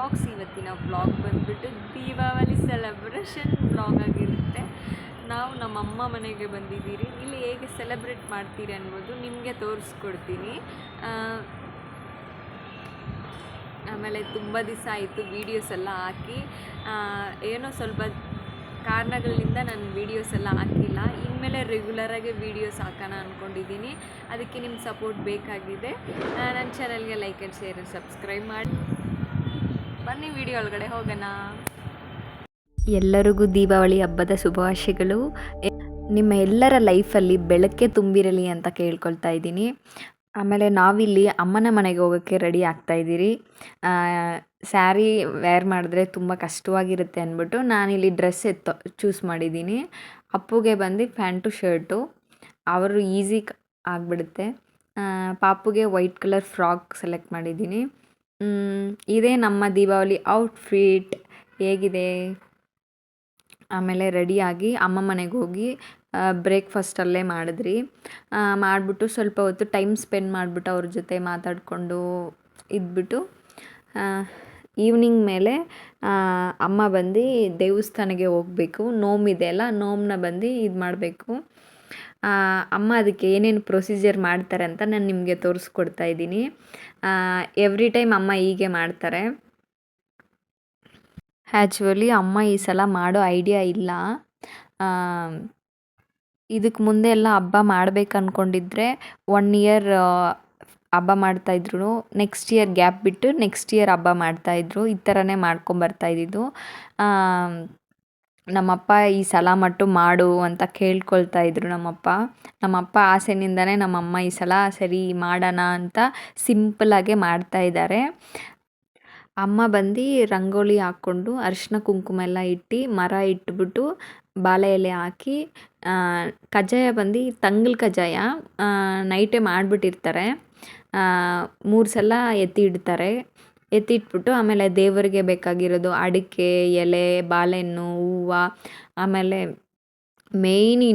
Vlogs. ಇವತ್ತಿನ vlog ಬಂದುಬಿಟ್ಟು Deepavali celebration vlog ಆಗಿರುತ್ತೆ. ನಾವು ನಮ್ಮಮ್ಮ ಮನೆಗೆ ಬಂದಿದ್ದೀರಿ. ಇಲ್ಲಿ ಹೇಗೆ ಸೆಲೆಬ್ರೇಟ್ ಮಾಡ್ತೀರಿ ಅನ್ನೋದು ನಿಮಗೆ ತೋರಿಸ್ಕೊಡ್ತೀನಿ. ಆಮೇಲೆ ತುಂಬ ದಿವಸ ಆಯಿತು ವೀಡಿಯೋಸ್ ಎಲ್ಲ ಹಾಕಿ, ಏನೋ ಸ್ವಲ್ಪ ಕಾರಣಗಳಿಂದ ನಾನು ವೀಡಿಯೋಸ್ ಎಲ್ಲ ಹಾಕಿಲ್ಲ. ಇನ್ಮೇಲೆ ರೆಗ್ಯುಲರಾಗಿ ವೀಡಿಯೋಸ್ ಹಾಕೋಣ ಅಂದ್ಕೊಂಡಿದ್ದೀನಿ. ಅದಕ್ಕೆ ನಿಮ್ಮ ಸಪೋರ್ಟ್ ಬೇಕಾಗಿದೆ. ನನ್ನ ಚಾನಲ್ಗೆ like and share and subscribe ಮಾಡಿ. ಬನ್ನಿ ವಿಡಿಯೋ ಒಳಗಡೆ ಹೋಗೋಣ. ಎಲ್ಲರಿಗೂ ದೀಪಾವಳಿ ಹಬ್ಬದ ಶುಭಾಶಯಗಳು. ನಿಮ್ಮ ಎಲ್ಲರ ಲೈಫಲ್ಲಿ ಬೆಳಕೆ ತುಂಬಿರಲಿ ಅಂತ ಕೇಳ್ಕೊಳ್ತಾ ಇದ್ದೀನಿ. ಆಮೇಲೆ ನಾವಿಲ್ಲಿ ಅಮ್ಮನ ಮನೆಗೆ ಹೋಗೋಕ್ಕೆ ರೆಡಿ ಆಗ್ತಾಯಿದ್ದೀರಿ. ಸ್ಯಾರಿ ವೇರ್ ಮಾಡಿದ್ರೆ ತುಂಬ ಕಷ್ಟವಾಗಿರುತ್ತೆ ಅಂದ್ಬಿಟ್ಟು ನಾನಿಲ್ಲಿ ಡ್ರೆಸ್ ಚೂಸ್ ಮಾಡಿದ್ದೀನಿ. ಅಪ್ಪುಗೆ ಬಂದು ಪ್ಯಾಂಟು ಶರ್ಟು, ಅವರು ಈಸಿ ಆಗಿಬಿಡುತ್ತೆ. ಪಾಪುಗೆ ವೈಟ್ ಕಲರ್ ಫ್ರಾಕ್ ಸೆಲೆಕ್ಟ್ ಮಾಡಿದ್ದೀನಿ. ಇದೇ ನಮ್ಮ ದೀಪಾವಳಿ ಔಟ್ಫಿಟ್. ಹೇಗಿದೆ? ಆಮೇಲೆ ರೆಡಿಯಾಗಿ ಅಮ್ಮ ಮನೆಗೆ ಹೋಗಿ ಬ್ರೇಕ್ಫಾಸ್ಟ್ ಅಲ್ಲೇ ಮಾಡಿಬಿಟ್ಟು ಸ್ವಲ್ಪ ಹೊತ್ತು ಟೈಮ್ ಸ್ಪೆಂಡ್ ಮಾಡಿಬಿಟ್ಟು ಅವ್ರ ಜೊತೆ ಮಾತಾಡಿಕೊಂಡು ಇದ್ಬಿಟ್ಟು ಈವ್ನಿಂಗ್ ಮೇಲೆ ಅಮ್ಮ ಬಂದು ದೇವಸ್ಥಾನಕ್ಕೆ ಹೋಗಬೇಕು. ನೋಮಿದೆ ಅಲ್ಲ, ನೋಮನ್ನ ಬಂದು ಇದು ಮಾಡಬೇಕು. ಅಮ್ಮ ಅದಕ್ಕೆ ಏನೇನು ಪ್ರೊಸೀಜರ್ ಮಾಡ್ತಾರೆ ಅಂತ ನಾನು ನಿಮಗೆ ತೋರಿಸ್ಕೊಡ್ತಾ ಇದ್ದೀನಿ. ಎವ್ರಿ ಟೈಮ್ ಅಮ್ಮ ಹೀಗೆ ಮಾಡ್ತಾರೆ. ಆ್ಯಕ್ಚುಲಿ ಅಮ್ಮ ಈ ಸಲ ಮಾಡೋ ಐಡಿಯಾ ಇಲ್ಲ. ಇದಕ್ಕೆ ಮುಂದೆ ಎಲ್ಲ ಹಬ್ಬ ಮಾಡ್ಬೇಕು ಅಂದ್ಕೊಂಡಿದ್ರೆ 1 ಇಯರ್ ಹಬ್ಬ ಮಾಡ್ತಾಯಿದ್ರು, ನೆಕ್ಸ್ಟ್ ಇಯರ್ ಗ್ಯಾಪ್ ಬಿಟ್ಟು ನೆಕ್ಸ್ಟ್ ಇಯರ್ ಹಬ್ಬ ಮಾಡ್ತಾಯಿದ್ರು. ಈ ಥರನೇ ಮಾಡ್ಕೊಂಬರ್ತಾಯಿದ್ದು. ನಮ್ಮಪ್ಪ ಈ ಸಲ ಮಟ್ಟು ಮಾಡು ಅಂತ ಕೇಳ್ಕೊಳ್ತಾ ಇದ್ರು ನಮ್ಮಪ್ಪ ಆಸೆನಿಂದನೇ ನಮ್ಮಮ್ಮ ಈ ಸಲ ಸರಿ ಮಾಡೋಣ ಅಂತ ಸಿಂಪಲ್ಲಾಗೆ ಮಾಡ್ತಾಯಿದ್ದಾರೆ. ಅಮ್ಮ ಬಂದು ರಂಗೋಲಿ ಹಾಕ್ಕೊಂಡು ಅರಿಶಿನ ಕುಂಕುಮ ಎಲ್ಲ ಇಟ್ಟು ಮರ ಇಟ್ಬಿಟ್ಟು ಬಾಳೆ ಎಲೆ ಹಾಕಿ ಕಜ್ಜಾಯ ಬಂದು ತಂಗ್ಳ ಕಜ್ಜಾಯ ನೈಟೇ ಮಾಡಿಬಿಟ್ಟಿರ್ತಾರೆ. 3 ಸಲ ಎತ್ತಿಟ್ಬಿಟ್ಟು ಆಮೇಲೆ ದೇವರಿಗೆ ಬೇಕಾಗಿರೋದು ಅಡಿಕೆ, ಎಲೆ, ಬಾಳೆಹಣ್ಣು, ಹೂವು, ಆಮೇಲೆ ಮೇಯ್ನ್ ಈ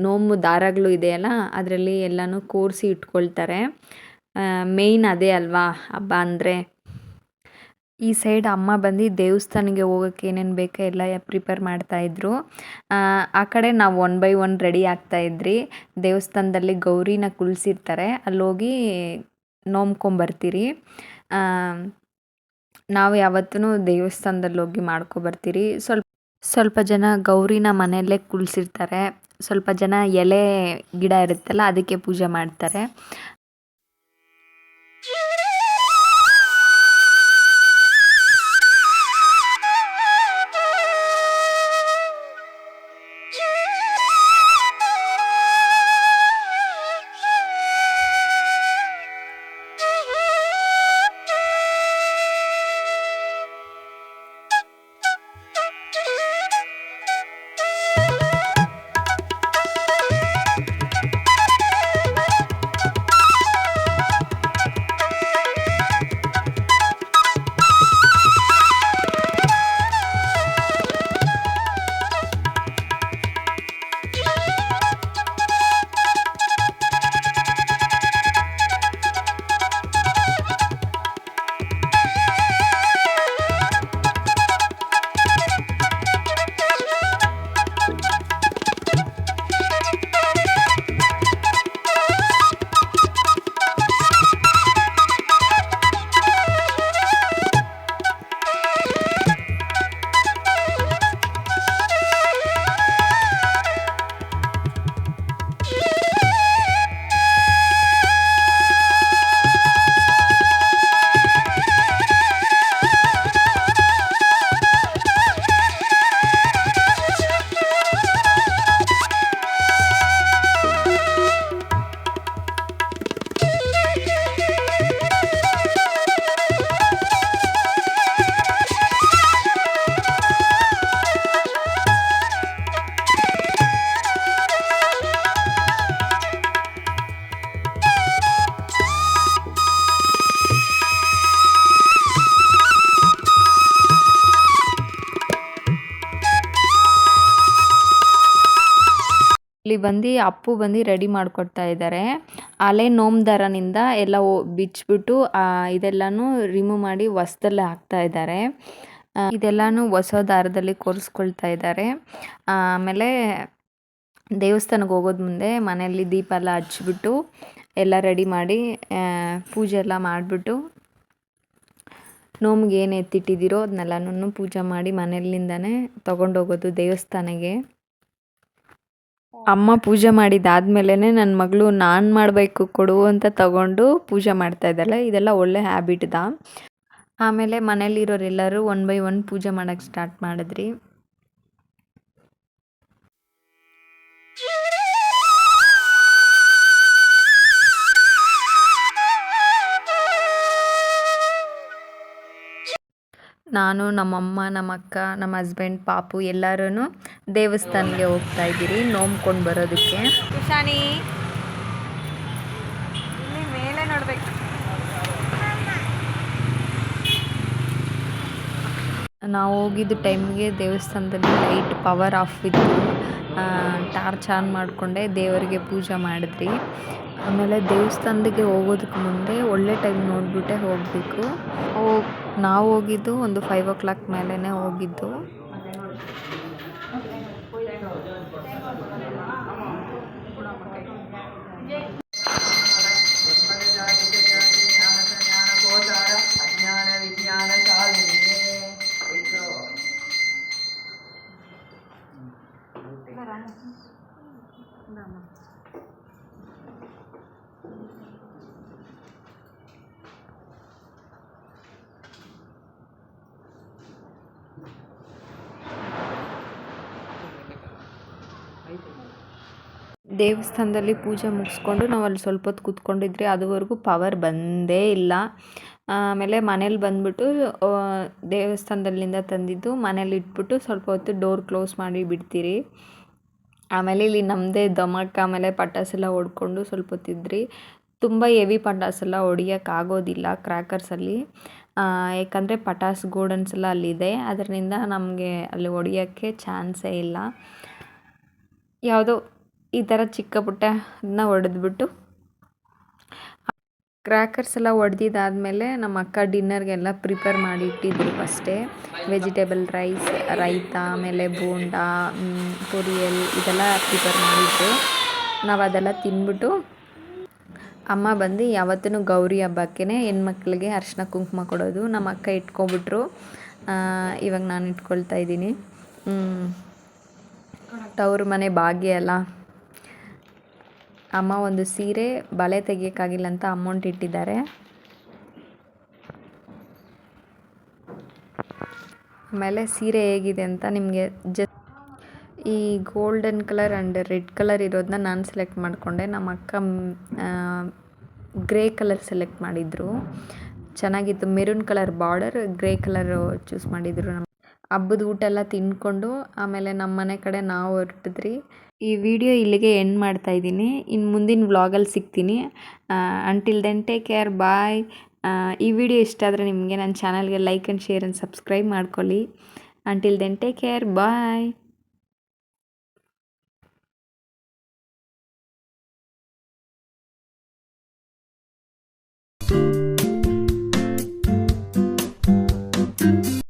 ನೋಮು ದಾರಗಳು ಇದೆಯಲ್ಲ ಅದರಲ್ಲಿ ಎಲ್ಲನೂ ಕೂರಿಸಿ ಇಟ್ಕೊಳ್ತಾರೆ. ಮೇಯ್ನ್ ಅದೇ ಅಲ್ವಾ ಹಬ್ಬ ಅಂದರೆ. ಈ ಸೈಡ್ ಅಮ್ಮ ಬಂದು ದೇವಸ್ಥಾನಕ್ಕೆ ಹೋಗೋಕ್ಕೆ ಏನೇನು ಬೇಕೋ ಎಲ್ಲ ಪ್ರಿಪೇರ್ ಮಾಡ್ತಾಯಿದ್ರು. ಆ ಕಡೆ ನಾವು 1 by 1 ರೆಡಿ ಆಗ್ತಾಯಿದ್ರಿ. ದೇವಸ್ಥಾನದಲ್ಲಿ ಗೌರಿನ ಕುಳ್ಸಿರ್ತಾರೆ, ಅಲ್ಲೋಗಿ ನೋಮ್ಕೊಂಬರ್ತೀರಿ. ನಾವು ಯಾವತ್ತೂ ದೇವಸ್ಥಾನದಲ್ಲಿ ಹೋಗಿ ಮಾಡ್ಕೊಬರ್ತೀರಿ. ಸ್ವಲ್ಪ ಜನ ಗೌರಿನ ಮನೆಯಲ್ಲೇ ಕುಳ್ಸಿರ್ತಾರೆ, ಸ್ವಲ್ಪ ಜನ ಎಲೆ ಗಿಡ ಇರುತ್ತಲ್ಲ ಅದಕ್ಕೆ ಪೂಜೆ ಮಾಡ್ತಾರೆ. ಇಲ್ಲಿ ಬಂದು ಅಪ್ಪು ಬಂದು ರೆಡಿ ಮಾಡಿಕೊಡ್ತಾ ಇದ್ದಾರೆ. ಹಳೆ ನೋಮ್ ದಾರನಿಂದ ಎಲ್ಲ ಬಿಚ್ಚಿಬಿಟ್ಟು ಇದೆಲ್ಲನೂ ರಿಮೂವ್ ಮಾಡಿ ಹೊಸ್ದಲ್ಲೇ ಹಾಕ್ತಾ ಇದ್ದಾರೆ. ಇದೆಲ್ಲನೂ ಹೊಸ ದಾರದಲ್ಲಿ ಕೊರೆಸ್ಕೊಳ್ತಾ ಇದ್ದಾರೆ. ಆಮೇಲೆ ದೇವಸ್ಥಾನಕ್ಕೆ ಹೋಗೋದು ಮುಂದೆ ಮನೆಯಲ್ಲಿ ದೀಪ ಎಲ್ಲ ಹಚ್ಬಿಟ್ಟು ಎಲ್ಲ ರೆಡಿ ಮಾಡಿ ಪೂಜೆ ಎಲ್ಲ ಮಾಡಿಬಿಟ್ಟು ನೋಮ್ಗೆ ಏನು ಎತ್ತಿಟ್ಟಿದ್ದೀರೋ ಅದನ್ನೆಲ್ಲನೂ ಪೂಜೆ ಮಾಡಿ ಮನೆಯಲ್ಲಿಂದನೇ ತೊಗೊಂಡೋಗೋದು ದೇವಸ್ಥಾನಕ್ಕೆ. ಅಮ್ಮ ಪೂಜೆ ಮಾಡಿದ್ದಾದ್ಮೇಲೆ ನನ್ನ ಮಗಳು ನಾನು ಮಾಡಬೇಕು ಕೊಡು ಅಂತ ತಗೊಂಡು ಪೂಜೆ ಮಾಡ್ತಾ ಇದ್ದಾಳೆ. ಇದೆಲ್ಲ ಒಳ್ಳೆ ಹ್ಯಾಬಿಟ್ದ. ಆಮೇಲೆ ಮನೇಲಿರೋರೆಲ್ಲರೂ 1 by 1 ಪೂಜೆ ಮಾಡೋಕ್ಕೆ ಸ್ಟಾರ್ಟ್ ಮಾಡಿದ್ರಿ. ನಾನು, ನಮ್ಮಮ್ಮ, ನಮ್ಮ ಅಕ್ಕ, ನಮ್ಮ ಹಸ್ಬೆಂಡ್, ಪಾಪು ಎಲ್ಲರೂ ದೇವಸ್ಥಾನಕ್ಕೆ ಹೋಗ್ತಾ ಇದ್ದೀರಿ ನೋಮ್ಕೊಂಡು ಬರೋದಕ್ಕೆ. ಕುಶಾನಿ ಇಲ್ಲಿ ಮೇಲೆ ನೋಡ್ಬೇಕು. ನಾವು ಹೋಗಿದ್ದ ಟೈಮ್ಗೆ ದೇವಸ್ಥಾನದಲ್ಲಿ ಲೈಟ್ ಪವರ್ ಆಫ್ ಇತ್ತು. ಟಾರ್ಚ್ ಆನ್ ಮಾಡಿಕೊಂಡೆ ದೇವರಿಗೆ ಪೂಜೆ ಮಾಡಿದ್ರಿ. ಆಮೇಲೆ ದೇವಸ್ಥಾನಕ್ಕೆ ಹೋಗೋದಕ್ಕೆ ಮುಂದೆ ಒಳ್ಳೆ ಟೈಮ್ ನೋಡಿಬಿಟ್ಟೆ ಹೋಗಬೇಕು. ನಾವು ಹೋಗಿದ್ದು ಒಂದು 5 o'clock ಮೇಲೇ ಹೋಗಿದ್ದು. ದೇವಸ್ಥಾನದಲ್ಲಿ ಪೂಜೆ ಮುಗಿಸ್ಕೊಂಡು ನಾವು ಅಲ್ಲಿ ಸ್ವಲ್ಪ ಹೊತ್ತು ಕೂತ್ಕೊಂಡಿದ್ರಿ. ಅದುವರೆಗೂ ಪವರ್ ಬಂದೇ ಇಲ್ಲ. ಆಮೇಲೆ ಮನೇಲಿ ಬಂದುಬಿಟ್ಟು ದೇವಸ್ಥಾನದಲ್ಲಿಂದ ತಂದಿದ್ದು ಮನೇಲಿ ಇಟ್ಬಿಟ್ಟು ಸ್ವಲ್ಪ ಹೊತ್ತು ಡೋರ್ ಕ್ಲೋಸ್ ಮಾಡಿ ಬಿಡ್ತೀರಿ. ಆಮೇಲೆ ಇಲ್ಲಿ ನಮ್ಮದೇ ಧಮಾಕ ಆಮೇಲೆ ಪಟಾಸೆಲ್ಲ ಹೊಡ್ಕೊಂಡು ಸ್ವಲ್ಪ ಹೊತ್ತಿದ್ರಿ. ತುಂಬ ಹೆವಿ ಪಟಾಸೆಲ್ಲ ಹೊಡಿಯೋಕ್ಕಾಗೋದಿಲ್ಲ ಕ್ರ್ಯಾಕರ್ಸಲ್ಲಿ. ಯಾಕಂದರೆ ಪಟಾಸ್ ಗೋಡನ್ಸ್ ಎಲ್ಲ ಅಲ್ಲಿದೆ. ಅದರಿಂದ ನಮಗೆ ಅಲ್ಲಿ ಹೊಡಿಯೋಕ್ಕೆ ಚಾನ್ಸೇ ಇಲ್ಲ. ಯಾವುದೋ ಈ ಥರ ಚಿಕ್ಕ ಪುಟ್ಟನ ಹೊಡೆದ್ಬಿಟ್ಟು ಕ್ರ್ಯಾಕರ್ಸ್ ಎಲ್ಲ ಹೊಡೆದಿದ್ದಾದಮೇಲೆ ನಮ್ಮ ಅಕ್ಕ ಡಿನ್ನರ್ಗೆಲ್ಲ ಪ್ರಿಪೇರ್ ಮಾಡಿ ಇಟ್ಟಿದ್ರು ಫಸ್ಟೇ. ವೆಜಿಟೇಬಲ್ ರೈಸ್, ರೈತ, ಆಮೇಲೆ ಬೋಂಡ, ಪೊರಿಯಲ್ ಇದೆಲ್ಲ ಪ್ರಿಪೇರ್ ಮಾಡಿದ್ರು. ನಾವು ಅದೆಲ್ಲ ತಿಂದ್ಬಿಟ್ಟು ಅಮ್ಮ ಬಂದು ಯಾವತ್ತೂ ಗೌರಿ ಹಬ್ಬಕ್ಕೇ ಹೆಣ್ಮಕ್ಳಿಗೆ ಅರಿಶಿನ ಕುಂಕುಮ ಕೊಡೋದು. ನಮ್ಮ ಅಕ್ಕ ಇಟ್ಕೊಬಿಟ್ರು. ಇವಾಗ ನಾನು ಇಟ್ಕೊಳ್ತಾ ಇದ್ದೀನಿ. ತವ್ರ ಮನೆ ಭಾಗ್ಯ ಅಲ್ಲ. ಅಮ್ಮ ಒಂದು ಸೀರೆ ಬಳೆ ತೆಗಿಯೋಕ್ಕಾಗಿಲ್ಲ ಅಂತ ಅಮೌಂಟ್ ಇಟ್ಟಿದ್ದಾರೆ. ಆಮೇಲೆ ಸೀರೆ ಹೇಗಿದೆ ಅಂತ ನಿಮಗೆ ಈ golden colour and red colour ಇರೋದನ್ನ ನಾನು ಸೆಲೆಕ್ಟ್ ಮಾಡಿಕೊಂಡೆ. ನಮ್ಮ ಅಕ್ಕ ಗ್ರೇ ಕಲರ್ ಸೆಲೆಕ್ಟ್ ಮಾಡಿದರು. ಚೆನ್ನಾಗಿತ್ತು. Maroon colour border, grey colour choose ಮಾಡಿದರು. ಹಬ್ಬದ ಊಟ ಎಲ್ಲ ತಿಂದ್ಕೊಂಡು ಆಮೇಲೆ ನಮ್ಮ ಮನೆ ಕಡೆ ನಾವು ಹೊರಟಿದ್ರಿ. ಈ ವಿಡಿಯೋ ಇಲ್ಲಿಗೆ ಎಂಡ್ ಮಾಡ್ತಾ ಇದ್ದೀನಿ. ಇನ್ನು ಮುಂದಿನ ವ್ಲಾಗಲ್ಲಿ ಸಿಗ್ತೀನಿ. ಅಂಟಿಲ್ ದೆನ್ ಟೇಕ್ ಕೇರ್, ಬಾಯ್. ಈ ವಿಡಿಯೋ ಇಷ್ಟ ಆದರೆ ನಿಮಗೆ ನನ್ನ ಚಾನಲ್ಗೆ like and share and subscribe ಮಾಡ್ಕೊಳ್ಳಿ. ಅಂಟಿಲ್ ದೆನ್ ಟೇಕ್ ಕೇರ್, ಬಾಯ್.